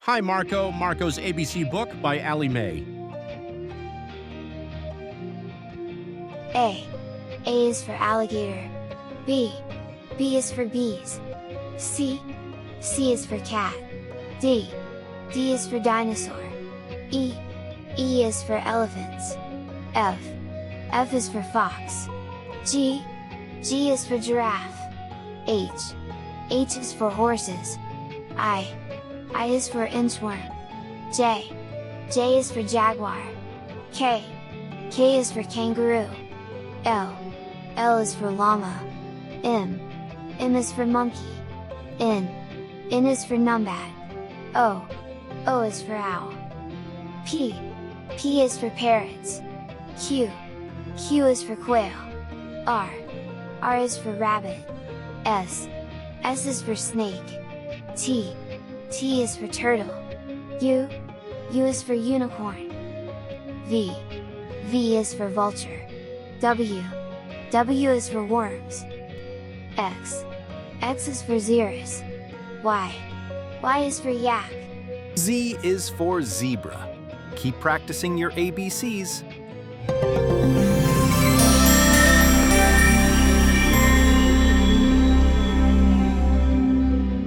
Hi, Marco. Marco's ABC book by Allie Mae. A. A is for alligator. B. B is for bees. C. C is for cat. D. D is for dinosaur. E. E is for elephants. F. F is for fox. G. G is for giraffe. H. H is for horses. I. I is for inchworm. J. J is for jaguar. K. K is for kangaroo. L. L is for llama. M. M is for monkey. N. N is for numbat. O. O is for owl. P. P is for parrots. Q. Q is for quail. R. R is for rabbit. S. S is for snake. T. T is for turtle. U. U is for unicorn. V. V is for vulture. W. W is for worms. X. X is for xerus. Y. Y is for yak. Z is for zebra. Keep practicing your ABCs.